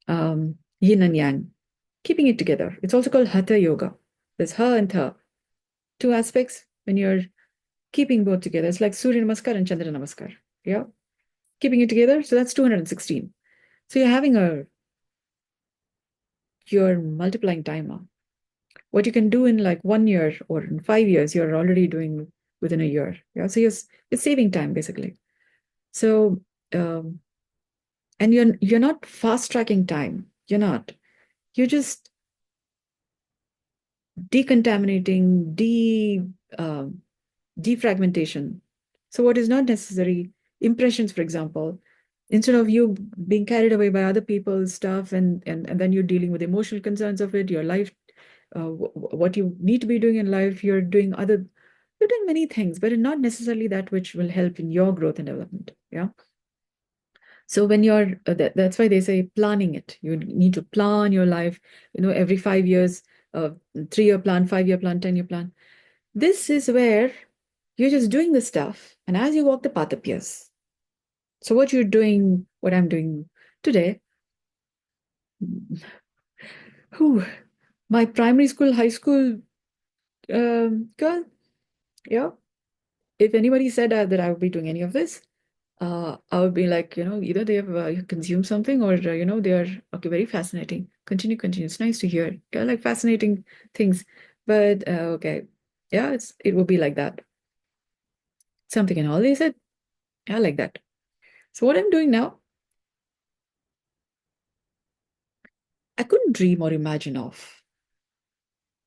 S1: yin and yang, keeping it together. It's also called hatha yoga. There's ha and tha, two aspects. When you're keeping both together, it's like Surya Namaskar and Chandra Namaskar. Yeah, keeping it together. So that's 216. So you're multiplying timer. What you can do in like 1 year or in 5 years, you're already doing within a year. Yeah, so it's saving time basically. So and you're not fast tracking time. You're not. You're just decontaminating, defragmentation. So what is not necessary, impressions, for example, instead of you being carried away by other people's stuff, and then you're dealing with emotional concerns of it, your life, what you need to be doing in life, you're doing many things, but not necessarily that which will help in your growth and development. Yeah. So when you're, that's why they say planning it. You need to plan your life, every 5 years, 3-year plan, 5-year plan, 10-year plan. This is where you're just doing the stuff, and as you walk, the path appears. So what you're doing, what I'm doing today, whew, my primary school, high school girl, yeah. If anybody said that I would be doing any of this, I would be like, either they have consumed something or, they are, okay, very fascinating. Continue, continue. It's nice to hear. Yeah, like fascinating things. But, okay. Yeah, it will be like that. Something and all. They said, yeah, like that. So what I'm doing now, I couldn't dream or imagine of.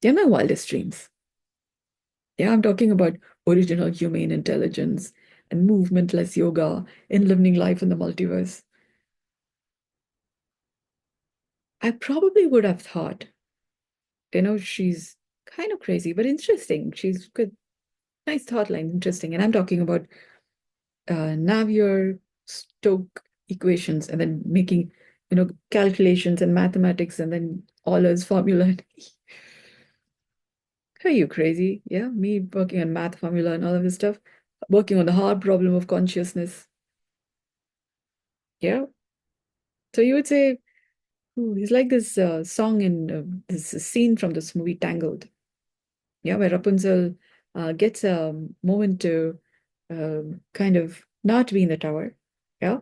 S1: They're my wildest dreams. Yeah, I'm talking about original humane intelligence and movementless yoga and living life in the multiverse. I probably would have thought, she's kind of crazy, but interesting. She's good, nice thought line, interesting. And I'm talking about Navier-Stokes equations and then making, calculations and mathematics and then Euler's formula. Are you crazy? Yeah, me working on math formula and all of this stuff, working on the hard problem of consciousness. Yeah. So you would say, ooh, he's like this song in this scene from this movie Tangled. Yeah, where Rapunzel gets a moment to kind of not be in the tower. Yeah.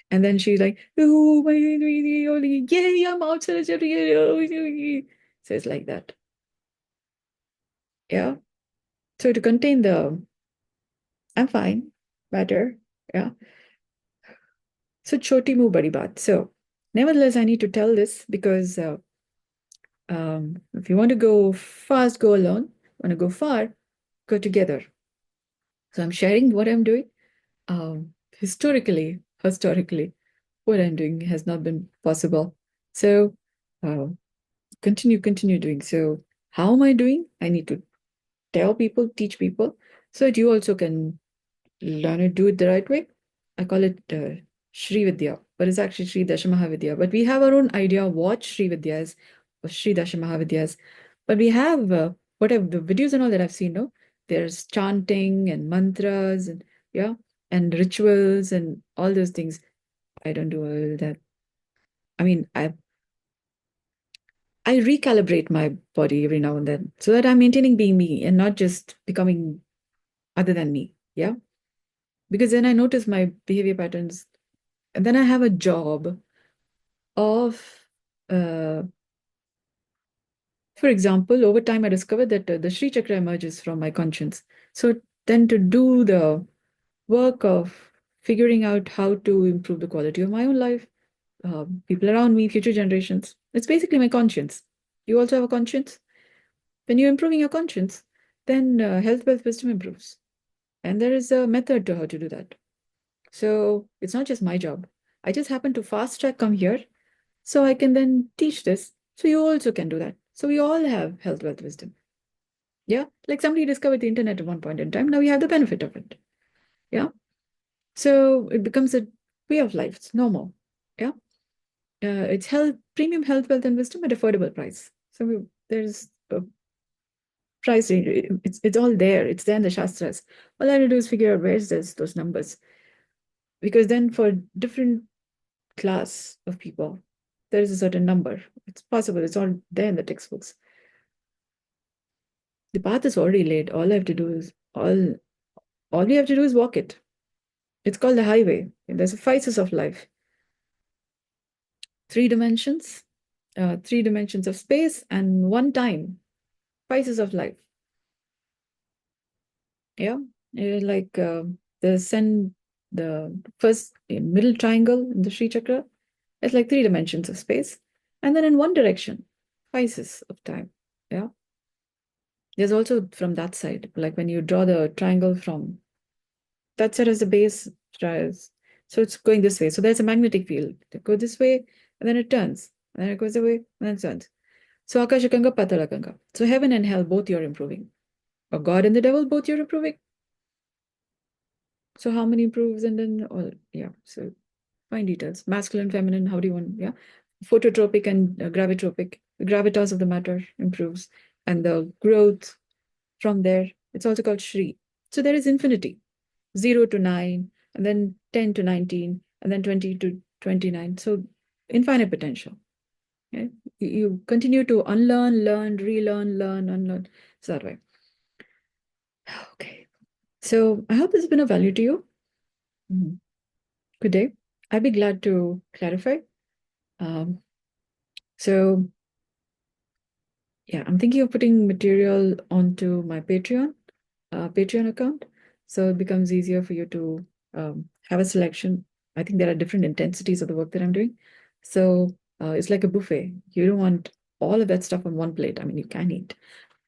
S1: And then she's like, oh, yay, I'm outside. So it's like that. Yeah. So to contain I'm fine, better. Yeah. So choti mu badi baat. So nevertheless, I need to tell this because if you want to go fast, go alone. Want to go far, go together. So I'm sharing what I'm doing. Historically, what I'm doing has not been possible. So uh, continue doing. So how am I doing? I need to tell people, teach people, so that you also can learn to do it the right way. I call it Shri Vidya, but it's actually Shri Dashamahavidya. But we have our own idea of what Shri Vidya is, or Shri Dashamahavidya is. But we have whatever the videos and all that I've seen, no? There's chanting and mantras and yeah, and rituals and all those things. I don't do all that. I mean, I recalibrate my body every now and then so that I'm maintaining being me and not just becoming other than me. Yeah. Because then I notice my behavior patterns. And then I have a job of, uh, for example, over time I discovered that the ShriChakra emerges from my conscience. So then to do the work of figuring out how to improve the quality of my own life, people around me, future generations, it's basically my conscience. You also have a conscience? When you're improving your conscience, then health, wealth, wisdom improves. And there is a method to how to do that. So it's not just my job. I just happen to fast track come here so I can then teach this. So you also can do that. So we all have health, wealth, wisdom. Yeah. Like somebody discovered the internet at one point in time. Now we have the benefit of it. Yeah. So it becomes a way of life. It's normal. Yeah. It's health, premium health, wealth, and wisdom at affordable price. So there's a price range. It's all there. It's there in the Shastras. All I have to do is figure out where's those numbers. Because then for different class of people, there is a certain number. It's possible. It's all there in the textbooks. The path is already laid. All we have to do is walk it. It's called the highway. And there's phases of life. 3 dimensions, 3 dimensions of space, and one time. Phases of life. Yeah. Like the first middle triangle in the Sri Chakra. It's like 3 dimensions of space. And then in one direction, phases of time. Yeah. There's also from that side, like when you draw the triangle from that side as the base, tries. So it's going this way. So there's a magnetic field. It goes this way, and then it turns. And then it goes away, and then it turns. So Akashakanga, Patalakanga. So heaven and hell, both you're improving. Or God and the devil, both you're improving. So how many improves and then all, yeah. So fine details. Masculine, feminine, how do you want, yeah. Phototropic and gravitropic. The gravitas of the matter improves. And the growth from there, it's also called Shri. So there is infinity. 0 to 9, and then 10 to 19, and then 20 to 29. So infinite potential. Okay? You continue to unlearn, learn, relearn, learn, unlearn. So that way. Okay. So I hope this has been of value to you. Good day. I'd be glad to clarify. So yeah, I'm thinking of putting material onto my Patreon account. So it becomes easier for you to have a selection. I think there are different intensities of the work that I'm doing. So it's like a buffet. You don't want all of that stuff on one plate. I mean, you can eat.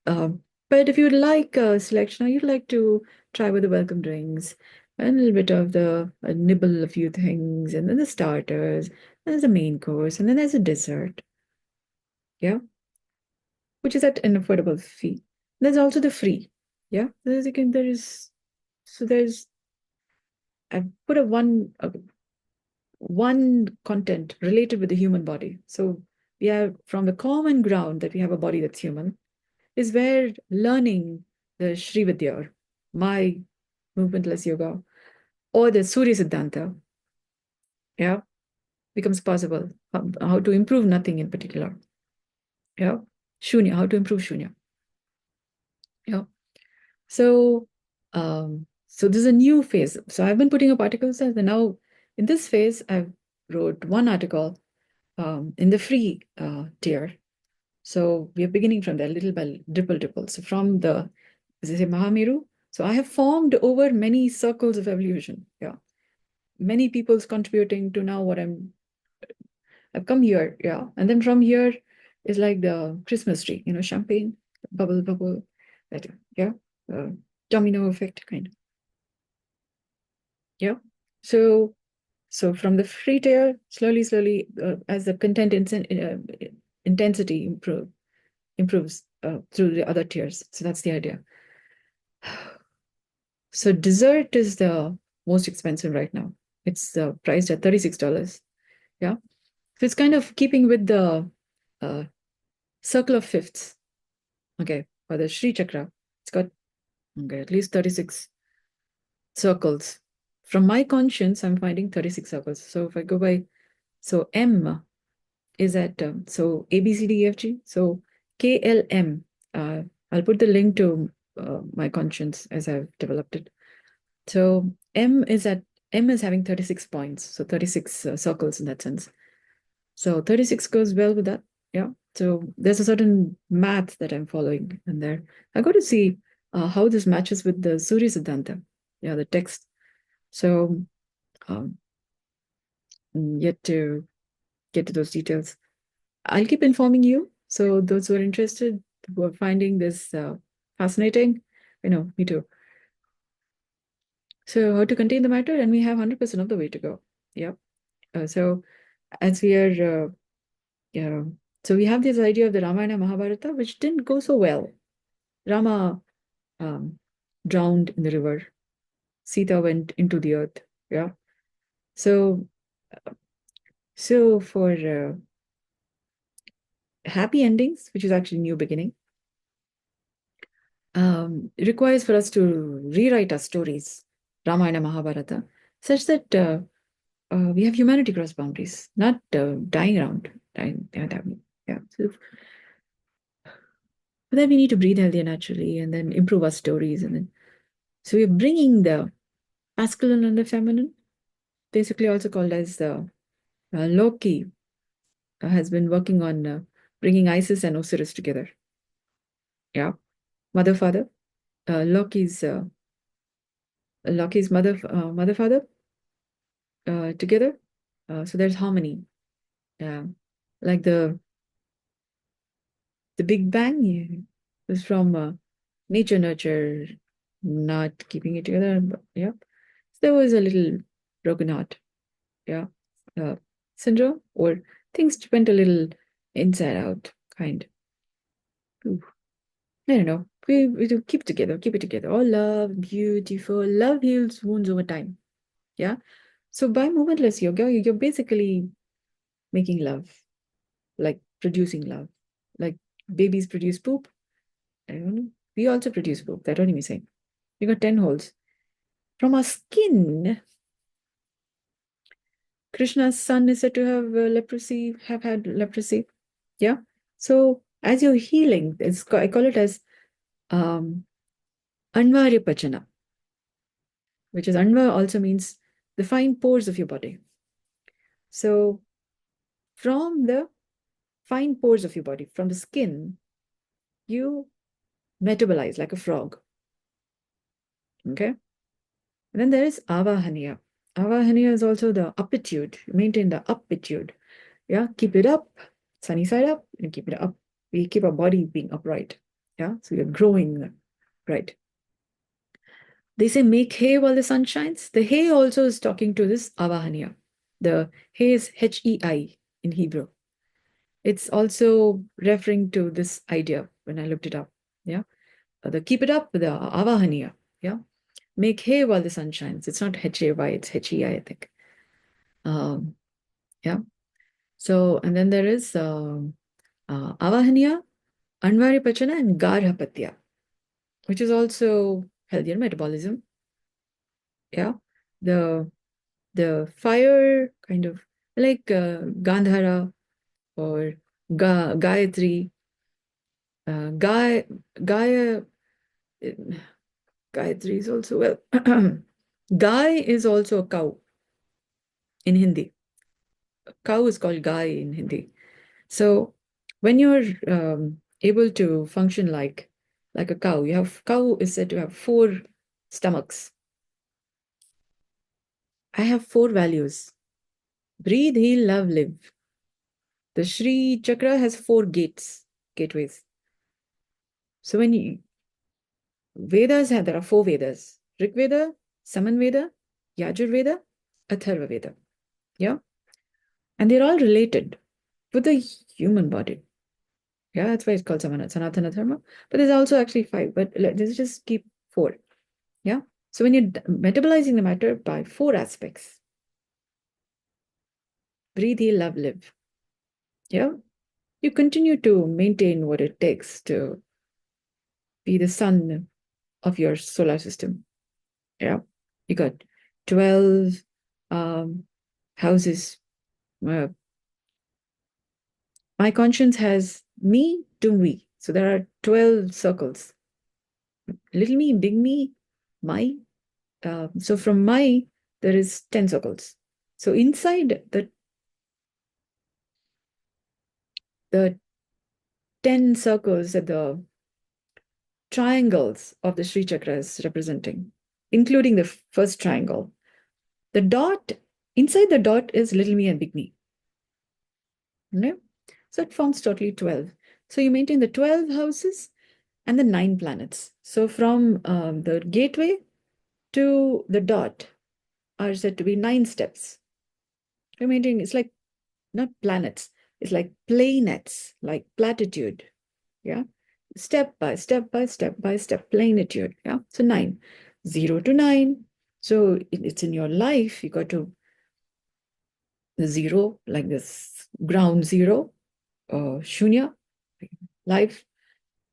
S1: But if you'd like a selection, or you'd like to try with the welcome drinks, and a little bit of the nibble a few things, and then the starters, and there's a main course, and then there's a dessert. Yeah, which is at an affordable fee. There's also the free. Yeah, there's again there's I've put one content related with the human body. So we have from the common ground that we have a body that's human, is where learning the Shri Vidya, or my movementless yoga, or the Surya Siddhaanta, yeah, becomes possible. How to improve nothing in particular. Yeah. Shunya, how to improve Shunya. Yeah. So so this is a new phase. So I've been putting up articles, and now in this phase, I've wrote one article in the free tier. So we are beginning from there, little by dribble. So from the, as I say, Mahameru. So I have formed over many circles of evolution. Yeah. Many people's contributing to now what I've come here. Yeah. And then from here is like the Christmas tree, champagne, bubble, that, yeah. Domino effect kind of. Yeah. So from the free tier, slowly, as the content intensity improves through the other tiers. So that's the idea. So dessert is the most expensive right now. It's priced at $36. Yeah. So it's kind of keeping with the uh, circle of fifths. Okay. For the ShriChakra, it's got at least 36 circles. From my conscience, I'm finding 36 circles. So if I go by, so M is at, so A, B, C, D, E, F, G. So KLM, I'll put the link to my conscience as I've developed it. So M is having 36 points. So 36 circles in that sense. So 36 goes well with that. Yeah. So there's a certain math that I'm following in there. I got to see how this matches with the Surya Siddhanta. Yeah, the text. So um, yet to get to those details. I'll keep informing you. So those who are interested, who are finding this fascinating, me too. So how to contain the matter, and we have 100% of the way to go. Yep. So as we are, yeah. So we have this idea of the Ramayana Mahabharata, which didn't go so well. Rama drowned in the river. Sita went into the earth. Yeah. So for happy endings, which is actually new beginning, it requires for us to rewrite our stories, Ramayana, Mahabharata, such that we have humanity cross boundaries, not dying around. Yeah. So, but then we need to breathe healthier naturally, and then improve our stories, and then so we're bringing the masculine and the feminine, basically also called as Loki, has been working on bringing Isis and Osiris together. Yeah, mother father. Loki's mother father together. So there's harmony. Yeah, like the Big Bang was from nature nurture, not keeping it together. But, yeah, so there was a little broken heart. Yeah, uh, syndrome, or things went a little inside out kind. Ooh. I don't know. We do keep it together. All love, beautiful. Love heals wounds over time. Yeah. So by movementless yoga, you're basically making love, like producing love. Like babies produce poop. I don't know. We also produce poop. That only me saying. We got 10 holes. From our skin, Krishna's son is said to have leprosy, have had leprosy. Yeah. So as you're healing, I call it as Anvarya Pachana, which is Anva also means the fine pores of your body. So from the fine pores of your body, from the skin, you metabolize like a frog. Okay. And then there is Avahaniya. Avahaniya is also the uppitude. You maintain the uppitude. Yeah. Keep it up, sunny side up, and keep it up. We keep our body being upright. Yeah. So you're growing, right? They say make hay while the sun shines. The hay also is talking to this Avahaniya. The hay is Hei in Hebrew. It's also referring to this idea when I looked it up. Yeah. The keep it up, the Avahaniya. Yeah. Make hay while the sun shines. It's not Hay, it's Hei, I think. Yeah. So, and then there is Avahaniya, Anvari Pachana, and Garhapatya, which is also healthier metabolism. Yeah. The fire kind of like Gandhara or Gayatri. Gaya, Gayatri is also, well, Gai is also a cow in Hindi. A cow is called Gai in Hindi. So when you're able to function like a cow, cow is said to have 4 stomachs. I have 4 values: breathe, heal, love, live. The ShriChakra has 4 gateways. So when you there are 4 Vedas: Rig Veda, Saman Veda, Yajur Veda, Atharva Veda. Yeah. And they're all related with the human body. Yeah, that's why it's called Sanatana Dharma. But there's also actually 5, but let's just keep 4. Yeah. So when you're metabolizing the matter by 4 aspects: breathe, heal, love, live. Yeah. You continue to maintain what it takes to be the sun of your solar system. Yeah. You got 12 houses. My conscience has me to we. So there are 12 circles. Little me, big me, my. So from my, there is 10 circles. So inside the 10 circles that the triangles of the Sri Chakra is representing, including the first triangle, the dot, inside the dot is little me and big me. Okay? So it forms totally 12. So you maintain the 12 houses and the 9 planets. So from the gateway to the dot are said to be 9 steps. You maintain, it's like not planets, it's like planets, like platitude. Yeah. Step by step by step by step, planitude. Yeah. So 9, 0 to 9. So it's in your life, you got to the 0, like this ground 0, shunya, life.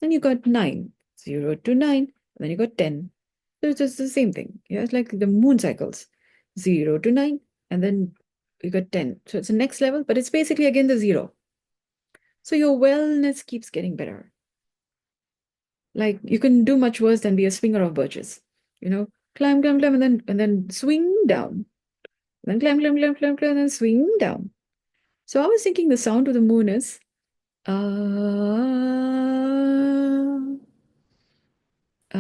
S1: Then you got 9, 0 to 9, and then you got 10. So it's just the same thing. Yeah, it's like the moon cycles, 0 to 9, and then you got 10. So it's the next level, but it's basically again the 0. So your wellness keeps getting better. Like you can do much worse than be a swinger of birches. You know, climb, climb, climb, and then swing down. Then climb, climb, climb, climb, climb, and then swing down. So I was thinking the sound of the moon is ah, ah.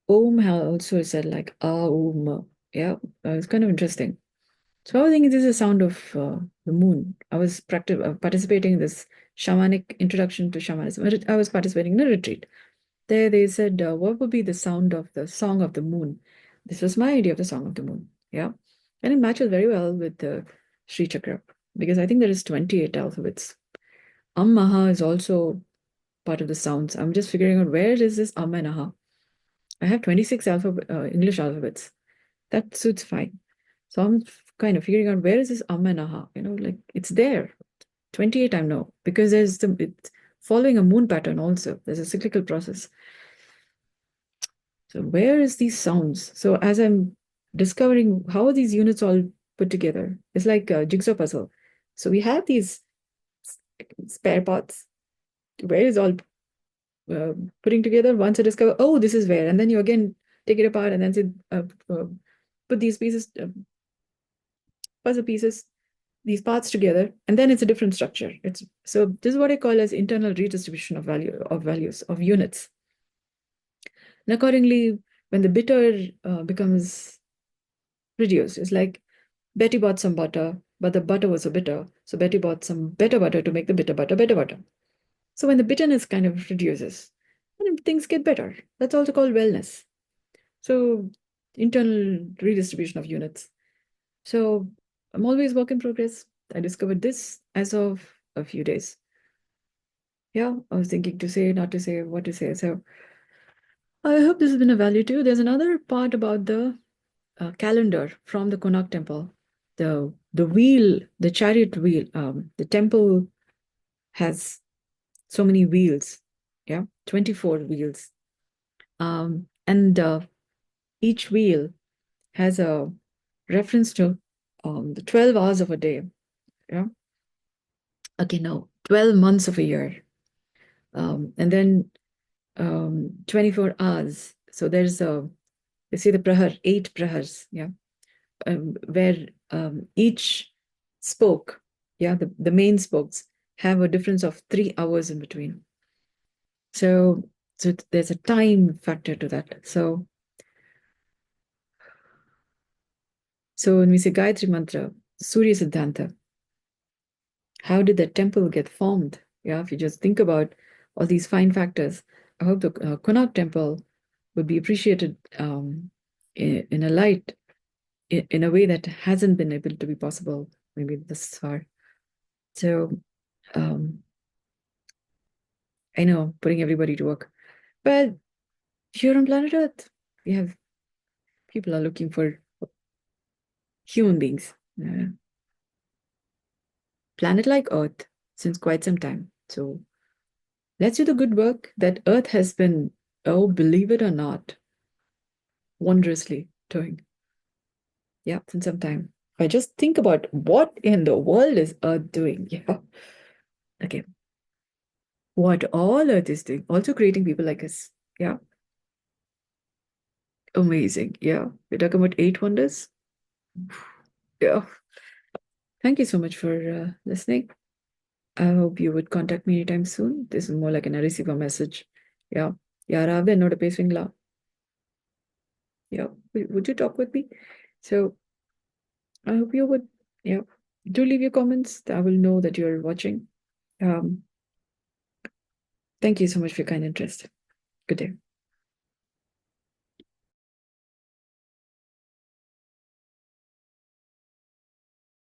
S1: Om also said like Om. Yeah, it's kind of interesting. So I was thinking this is the sound of the moon. I was participating in this shamanic introduction to shamanism. I was participating in a retreat. There they said, what would be the sound of the song of the moon? This was my idea of the song of the moon. Yeah. And it matches very well with the Sri Chakra because I think there is 28 alphabets. Maha is also part of the sounds. I'm just figuring out where is this and Aha. I have 26 English alphabets. That suits fine. So I'm kind of figuring out where is this and Aha. You know, like it's there. 28 I know because it's following a moon pattern also. There's a cyclical process. So where is these sounds? So as I'm discovering how are these units all put together, it's like a jigsaw puzzle. So we have these spare parts. Where is all putting together? Once I discover, oh, this is where, and then you again take it apart and then say, put these pieces, puzzle pieces, these parts together, and then it's a different structure. It's so this is what I call as internal redistribution of values of units. And accordingly, when the bitter becomes reduced, it's like Betty bought some butter, but the butter was so bitter, so Betty bought some better butter to make the bitter butter better butter. So when the bitterness kind of reduces, then things get better. That's also called wellness. So internal redistribution of units. So I'm always work in progress. I discovered this as of a few days. Yeah, I was thinking to say, not to say, what to say. So I hope this has been of value too. There's another part about the calendar from the Konark temple. The wheel, the chariot wheel, the temple has so many wheels. Yeah, 24 wheels. And each wheel has a reference to the 12 hours of a day. Yeah. Okay, no, 12 months of a year. And then 24 hours. So there's you see the prahar, 8 prahars, yeah, where each spoke, yeah, the main spokes have a difference of 3 hours in between. So there's a time factor to that. So when we say Gayatri Mantra, Surya Siddhaanta, how did that temple get formed? Yeah, if you just think about all these fine factors, I hope the Konark temple would be appreciated in a light, in a way that hasn't been able to be possible maybe this far. So I know, putting everybody to work. But here on planet Earth, we have people are looking for human beings. Planet like Earth since quite some time. So let's do the good work that Earth has been, oh, believe it or not, wondrously doing. Yeah, since some time. If I just think about what in the world is Earth doing, yeah. Okay. What all Earth is doing, also creating people like us. Yeah. Amazing. Yeah. We're talking about 8 wonders. Yeah. Thank you so much for listening. I hope you would contact me anytime soon. This is more like a receiver message. Yeah. யாராவது என்னோட பேசுவீங்களா? Yeah. Would you talk with me? So I hope you would, yeah. Do leave your comments. I will know that you're watching. Thank you so much for your kind interest. Good day.